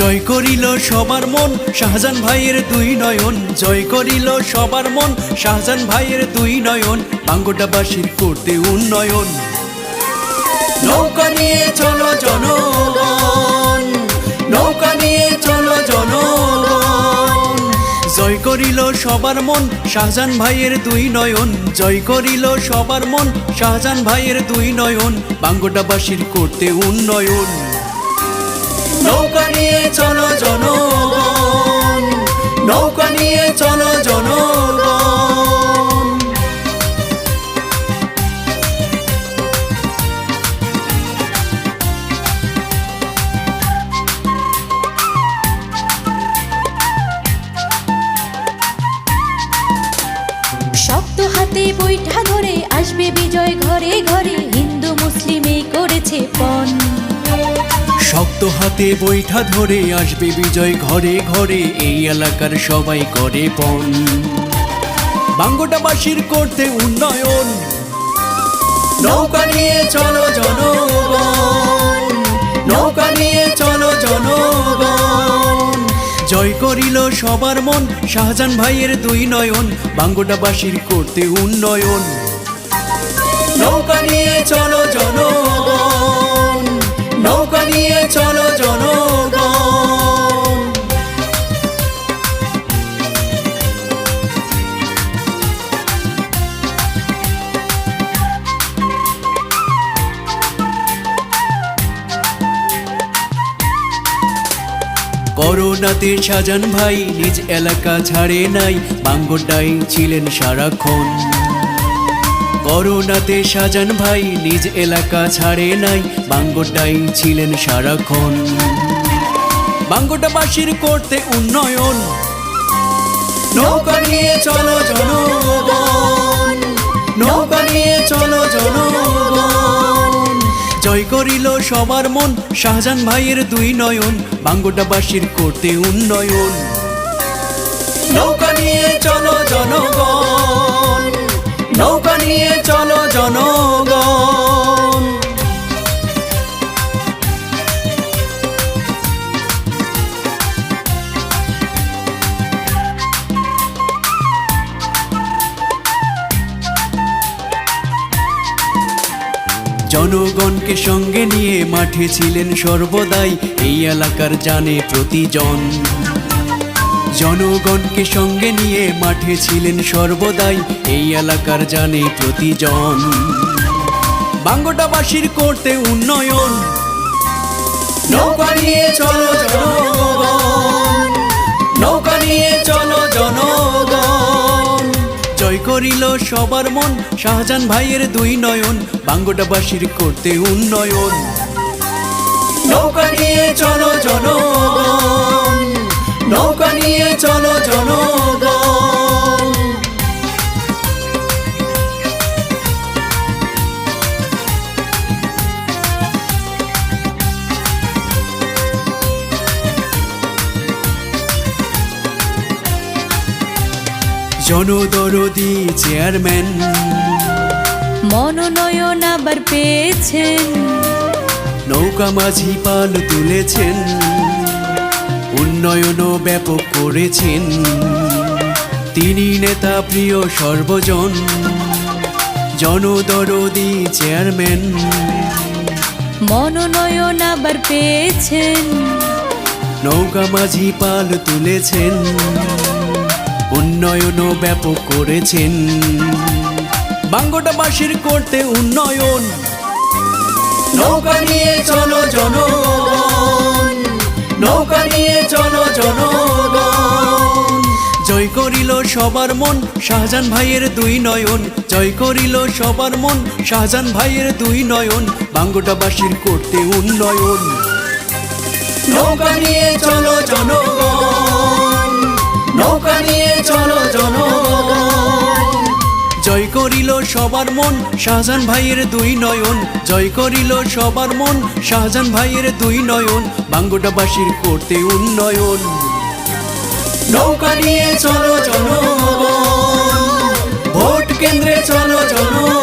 জয় করিল সবার মন শাহজাহান ভাইয়ের দুই নয়ন, জয় করিল সবার মন শাহজাহান ভাইয়ের দুই নয়ন, বাঙ্গটাবাসীর করতে উন্নয়ন। নৌকা নিয়ে চলো জনগণ, নৌকা নিয়ে চলো জনগণ, জয় করিল সবার মন শাহজাহান ভাইয়ের দুই নয়ন, জয় করিল সবার মন শাহজাহান ভাইয়ের দুই নয়ন, বাঙ্গটাবাসীর করতে উন্নয়ন। নৌকা নিয়ে চলো জনগণ, নৌকা নিয়ে চলো জনগণ। শক্ত হাতে বৈঠা ধরে আসবে বিজয় ঘরে ঘরে, হিন্দু মুসলিমে করেছে পণ। শক্ত হাতে বৈঠা ধরে আসবে বিজয় ঘরে ঘরে, এই এলাকার সবাই করে পণ। বাঙ্গটাবাসীর করতে উন্নয়ন। নৌকা নিয়ে চলো জনগণ, নৌকা নিয়ে চলো জনগণ, জয় করিল সবার মন শাহজাহান ভাইয়ের দুই নয়ন, বাঙ্গটাবাসীর করতে উন্নয়ন। নৌকা নিয়ে চলো জনগণ, নৌকা নিয়ে চলো জনগণ। করোনাতে শাহজাহান ভাই নিজ এলাকা ছাড়ে নাই, বাঙ্গটাই ছিলেন সারাক্ষণ। করোনাতে শাহজাহান ভাই নিজ এলাকা ছাড়ে নাই, বাঙ্গটাই ছিলেন সারাক্ষণ। বাঙ্গটাবাসীর করতে উন্নয়ন। নৌকা নিয়ে চলো জনগণ, নৌকা নিয়ে চলো জনগণ, জয় করিল সবার মন শাহজাহান ভাইয়ের দুই নয়ন, বাঙ্গটাবাসীর করতে উন্নয়ন। নৌকা নিয়ে চলো জনগণ, নৌকা নিয়ে চলো জনগণ। জনগণকে সঙ্গে নিয়ে মাঠে ছিলেন সর্বদাই, এই এলাকার জানে প্রতিজন। জনগণকে সঙ্গে নিয়ে মাঠে ছিলেন সর্বদাই, এই এলাকার জানে প্রতিজন। বাঙ্গটাবাসীর করতে উন্নয়ন। নৌকা নিয়ে চলো জনগণ, নৌকা নিয়ে চলো জনগণ, জয় করিল সবার মন শাহজাহান ভাইয়ের দুই নয়ন, বাঙ্গটাবাসীর করতে উন্নয়ন। নৌকা নিয়ে চলো জনগণ, নৌকা নিয়ে চলো জনগণ। জনদরদি চেয়ারম্যান মনোনয়ন আবার পেয়েছেন, নৌকা মাঝি পাল তুলেছেন, উন্নয়নও ব্যাপক করেছেন। তিনি নেতা প্রিয় সর্বজন, জনদরদি চেয়ারম্যান মনোনয়ন আবার পেয়েছেন, নৌকা মাঝি পাল তুলেছেন, উন্নয়নও ব্যাপক করেছেন। বাঙ্গটাবাসীর করতে উন্নয়ন। নৌকা নিয়ে চলো জনগণ, নৌকা নিয়ে চলো জনগণ, জয় করিল সবার মন শাহজাহান ভাইয়ের দুই নয়ন, জয় করিল সবার মন শাহজাহান ভাইয়ের দুই নয়ন, বাঙ্গটাবাসীর করতে উন্নয়ন। নৌকা নিয়ে চলো জনগণ, নৌকা নিয়ে চলো জনগণ, জয় করিল সবার মন শাহজাহান ভাইয়ের দুই নয়ন, জয় করিল সবার মন শাহজাহান ভাইয়ের দুই নয়ন, বাঙ্গটাবাসীর করতে উন্নয়ন। নৌকা নিয়ে চলো জনগণ, ভোট কেন্দ্রে চলো জনগণ।